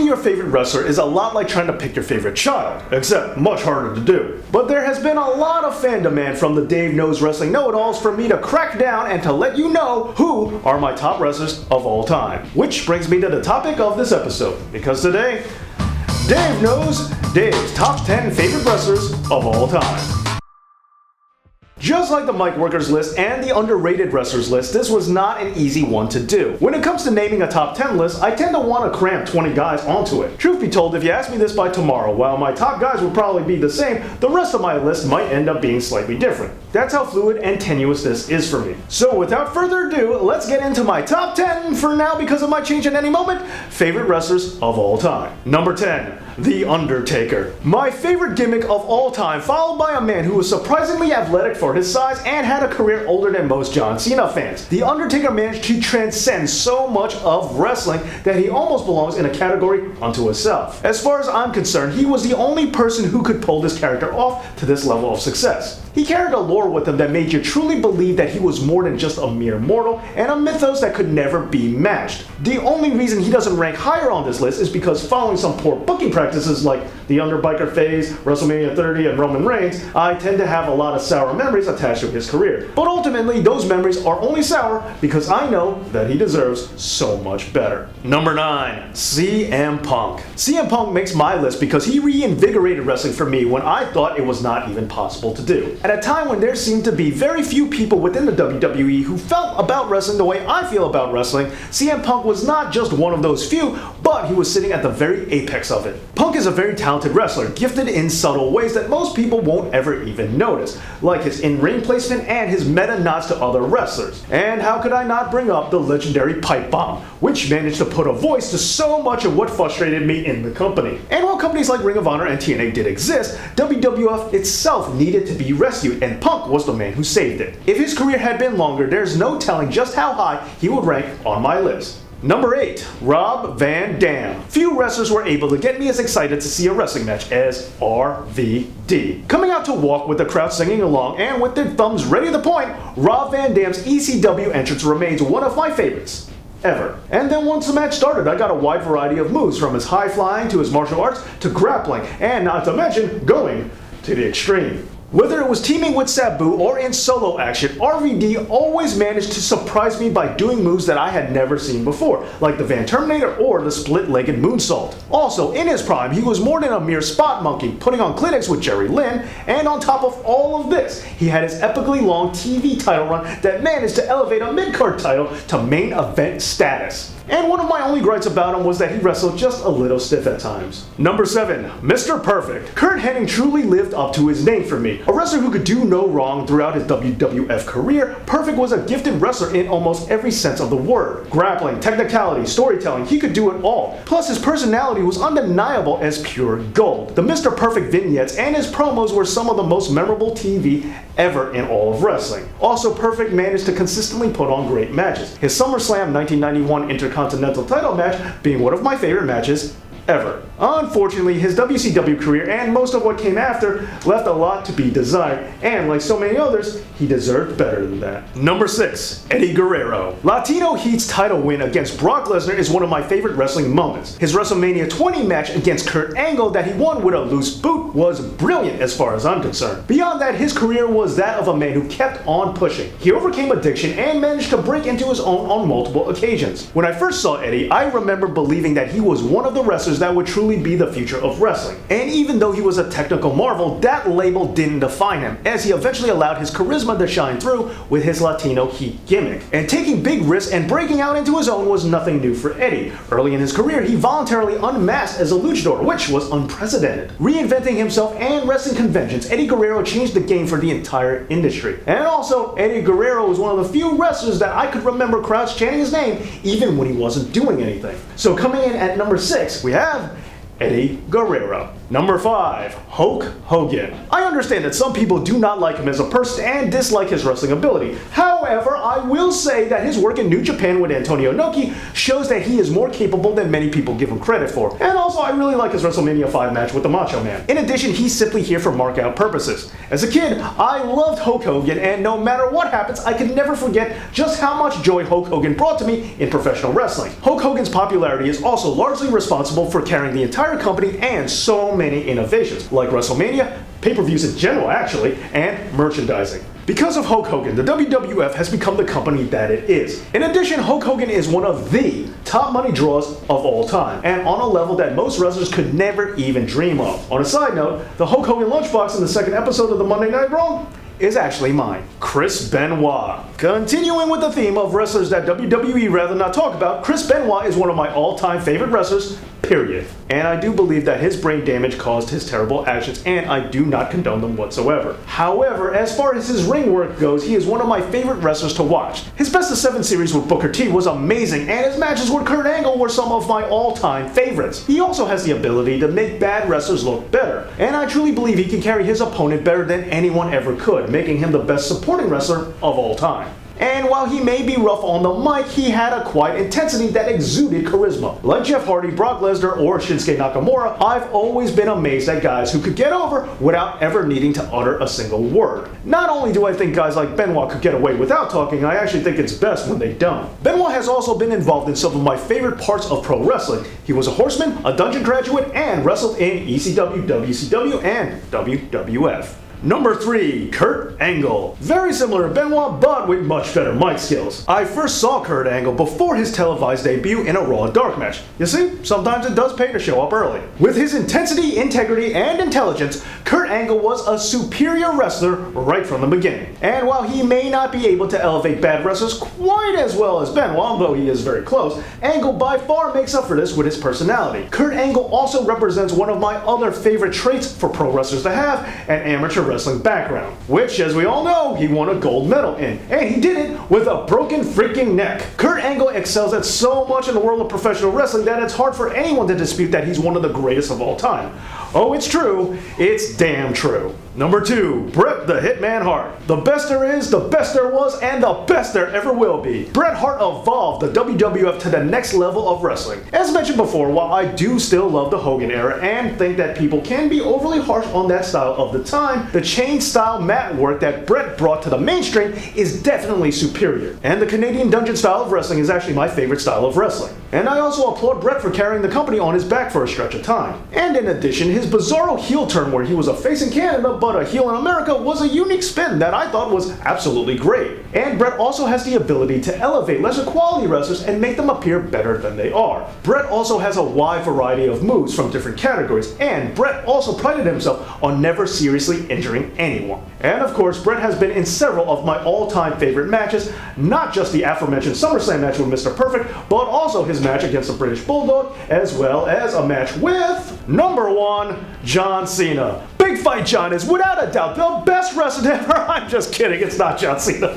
Picking your favorite wrestler is a lot like trying to pick your favorite child, except much harder to do. But there has been a lot of fan demand from the Dave Knows Wrestling Know-It-Alls for me to crack down and to let you know who are my top wrestlers of all time. Which brings me to the topic of this episode, because today, Dave knows Dave's top 10 favorite wrestlers of all time. Just like the mic workers list and the underrated wrestlers list, this was not an easy one to do. When it comes to naming a top 10 list, I tend to want to cram 20 guys onto it. Truth be told, if you ask me this by tomorrow, while my top guys will probably be the same, the rest of my list might end up being slightly different. That's how fluid and tenuous this is for me. So without further ado, let's get into my top 10, for now because it might change at any moment, favorite wrestlers of all time. Number 10. The Undertaker. My favorite gimmick of all time, followed by a man who was surprisingly athletic for his size and had a career older than most John Cena fans. The Undertaker managed to transcend so much of wrestling that he almost belongs in a category unto himself. As far as I'm concerned, he was the only person who could pull this character off to this level of success. He carried a lore with him that made you truly believe that he was more than just a mere mortal, and a mythos that could never be matched. The only reason he doesn't rank higher on this list is because following some poor booking practices like the Underbiker phase, WrestleMania 30, and Roman Reigns, I tend to have a lot of sour memories attached to his career. But ultimately, those memories are only sour because I know that he deserves so much better. Number 9. CM Punk. CM Punk makes my list because he reinvigorated wrestling for me when I thought it was not even possible to do. At a time when there seemed to be very few people within the WWE who felt about wrestling the way I feel about wrestling, CM Punk was not just one of those few, but he was sitting at the very apex of it. Punk is a very talented wrestler, gifted in subtle ways that most people won't ever even notice, like his in-ring placement and his meta nods to other wrestlers. And how could I not bring up the legendary pipe bomb, which managed to put a voice to so much of what frustrated me in the company. And while companies like Ring of Honor and TNA did exist, WWF itself needed to be rescued, and Punk was the man who saved it. If his career had been longer, there's no telling just how high he would rank on my list. Number 8. Rob Van Dam. Few wrestlers were able to get me as excited to see a wrestling match as RVD. Coming out to walk with the crowd singing along and with their thumbs ready to point, Rob Van Dam's ECW entrance remains one of my favorites ever. And then once the match started, I got a wide variety of moves, from his high flying to his martial arts to grappling, and not to mention going to the extreme. Whether it was teaming with Sabu or in solo action, RVD always managed to surprise me by doing moves that I had never seen before, like the Van Terminator or the split-legged moonsault. Also, in his prime, he was more than a mere spot monkey, putting on clinics with Jerry Lynn, and on top of all of this, he had his epically long TV title run that managed to elevate a mid-card title to main event status. And one of my only gripes about him was that he wrestled just a little stiff at times. Number 7. Mr. Perfect. Curt Hennig truly lived up to his name for me. A wrestler who could do no wrong throughout his WWF career, Perfect was a gifted wrestler in almost every sense of the word. Grappling, technicality, storytelling, he could do it all. Plus his personality was undeniable as pure gold. The Mr. Perfect vignettes and his promos were some of the most memorable TV ever in all of wrestling. Also, Perfect managed to consistently put on great matches. His SummerSlam 1991 Intercontinental title match being one of my favorite matches ever. Unfortunately, his WCW career and most of what came after left a lot to be desired, and like so many others, he deserved better than that. Number 6. Eddie Guerrero. Latino Heat's title win against Brock Lesnar is one of my favorite wrestling moments. His WrestleMania 20 match against Kurt Angle that he won with a loose boot was brilliant as far as I'm concerned. Beyond that, his career was that of a man who kept on pushing. He overcame addiction and managed to break into his own on multiple occasions. When I first saw Eddie, I remember believing that he was one of the wrestlers that would truly be the future of wrestling. And even though he was a technical marvel, that label didn't define him, as he eventually allowed his charisma to shine through with his Latino Heat gimmick. And taking big risks and breaking out into his own was nothing new for Eddie. Early in his career, he voluntarily unmasked as a luchador, which was unprecedented. Reinventing himself and wrestling conventions, Eddie Guerrero changed the game for the entire industry. And also, Eddie Guerrero was one of the few wrestlers that I could remember crowds chanting his name even when he wasn't doing anything. So coming in at number 6, we have Eddie Guerrero. Number 5. Hulk Hogan. I understand that some people do not like him as a person and dislike his wrestling ability. However, I will say that his work in New Japan with Antonio Inoki shows that he is more capable than many people give him credit for. And also, I really like his WrestleMania 5 match with the Macho Man. In addition, he's simply here for mark-out purposes. As a kid, I loved Hulk Hogan, and no matter what happens, I could never forget just how much joy Hulk Hogan brought to me in professional wrestling. Hulk Hogan's popularity is also largely responsible for carrying the entire company and so many innovations, like WrestleMania, pay-per-views in general actually, and merchandising. Because of Hulk Hogan, the WWF has become the company that it is. In addition, Hulk Hogan is one of the top money draws of all time, and on a level that most wrestlers could never even dream of. On a side note, the Hulk Hogan lunchbox in the second episode of the Monday Night Raw is actually mine. Chris Benoit. Continuing with the theme of wrestlers that WWE rather not talk about, Chris Benoit is one of my all-time favorite wrestlers, period. And I do believe that his brain damage caused his terrible actions, and I do not condone them whatsoever. However, as far as his ring work goes, he is one of my favorite wrestlers to watch. His Best of 7 series with Booker T was amazing, and his matches with Kurt Angle were some of my all-time favorites. He also has the ability to make bad wrestlers look better, and I truly believe he can carry his opponent better than anyone ever could, making him the best supporting wrestler of all time. And while he may be rough on the mic, he had a quiet intensity that exuded charisma. Like Jeff Hardy, Brock Lesnar, or Shinsuke Nakamura, I've always been amazed at guys who could get over without ever needing to utter a single word. Not only do I think guys like Benoit could get away without talking, I actually think it's best when they don't. Benoit has also been involved in some of my favorite parts of pro wrestling. He was a horseman, a dungeon graduate, and wrestled in ECW, WCW, and WWF. Number 3. Curt Angle. Very similar to Benoit, but with much better mic skills. I first saw Curt Angle before his televised debut in a Raw Dark match. You see, sometimes it does pay to show up early. With his intensity, integrity, and intelligence, Curt Angle was a superior wrestler right from the beginning. And while he may not be able to elevate bad wrestlers quite as well as Benoit, though he is very close, Angle by far makes up for this with his personality. Curt Angle also represents one of my other favorite traits for pro wrestlers to have, an amateur wrestling background, which, as we all know, he won a gold medal in, and he did it with a broken freaking neck. Curt Angle excels at so much in the world of professional wrestling that it's hard for anyone to dispute that he's one of the greatest of all time. Oh, it's true. It's damn true. Number 2, Bret the Hitman Hart. The best there is, the best there was, and the best there ever will be. Bret Hart evolved the WWF to the next level of wrestling. As mentioned before, while I do still love the Hogan era and think that people can be overly harsh on that style of the time, the chain style mat work that Bret brought to the mainstream is definitely superior. And the Canadian dungeon style of wrestling is actually my favorite style of wrestling. And I also applaud Bret for carrying the company on his back for a stretch of time. And in addition, his bizarro heel turn where he was a face in Canada but a heel in America was a unique spin that I thought was absolutely great. And Bret also has the ability to elevate lesser quality wrestlers and make them appear better than they are. Bret also has a wide variety of moves from different categories, and Bret also prided himself on never seriously injuring anyone. And of course, Bret has been in several of my all-time favorite matches, not just the aforementioned SummerSlam match with Mr. Perfect, but also his match against the British Bulldog, as well as a match with number 1, John Cena. Big Fight John is without a doubt the best wrestler ever. I'm just kidding, it's not John Cena.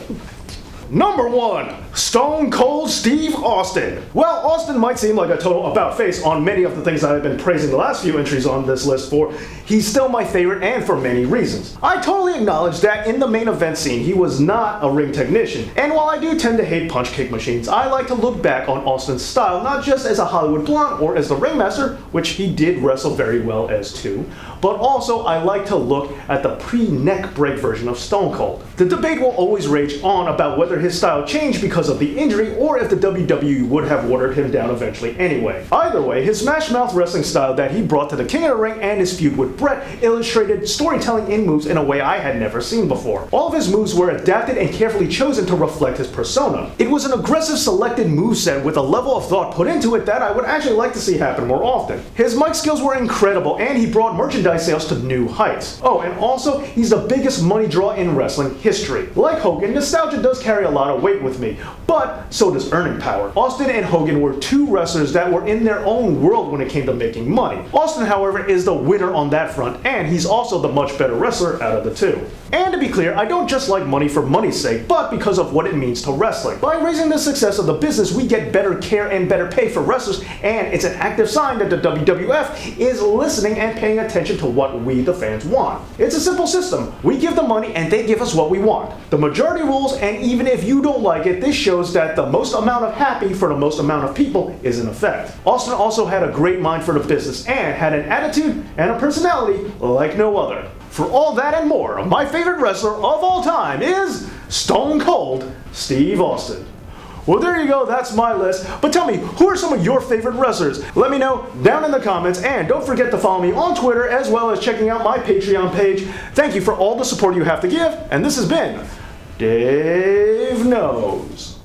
Number 1, Stone Cold Steve Austin. Well, Austin might seem like a total about-face on many of the things that I've been praising the last few entries on this list for, he's still my favorite and for many reasons. I totally acknowledge that in the main event scene, he was not a ring technician, and while I do tend to hate punch kick machines, I like to look back on Austin's style not just as a Hollywood blonde or as the ringmaster, which he did wrestle very well as too, but also I like to look at the pre-neck break version of Stone Cold. The debate will always rage on about whether his style changed because of the injury or if the WWE would have watered him down eventually anyway. Either way, his smash mouth wrestling style that he brought to the King of the Ring and his feud with Bret illustrated storytelling in moves in a way I had never seen before. All of his moves were adapted and carefully chosen to reflect his persona. It was an aggressive selected moveset with a level of thought put into it that I would actually like to see happen more often. His mic skills were incredible and he brought merchandise sales to new heights. Oh, and also, he's the biggest money draw in wrestling history. Like Hogan, nostalgia does carry a lot of weight with me, but so does earning power. Austin and Hogan were two wrestlers that were in their own world when it came to making money. Austin, however, is the winner on that front, and he's also the much better wrestler out of the two. And to be clear, I don't just like money for money's sake, but because of what it means to wrestling. By raising the success of the business, we get better care and better pay for wrestlers, and it's an active sign that the WWF is listening and paying attention to what we, the fans, want. It's a simple system. We give them money and they give us what we want. The majority rules, and even if you don't like it, this shows that the most amount of happy for the most amount of people is in effect. Austin also had a great mind for the business and had an attitude and a personality like no other. For all that and more, my favorite wrestler of all time is Stone Cold Steve Austin. Well, there you go, that's my list. But tell me, who are some of your favorite wrestlers? Let me know down in the comments, and don't forget to follow me on Twitter as well as checking out my Patreon page. Thank you for all the support you have to give, and this has been Dave Knows.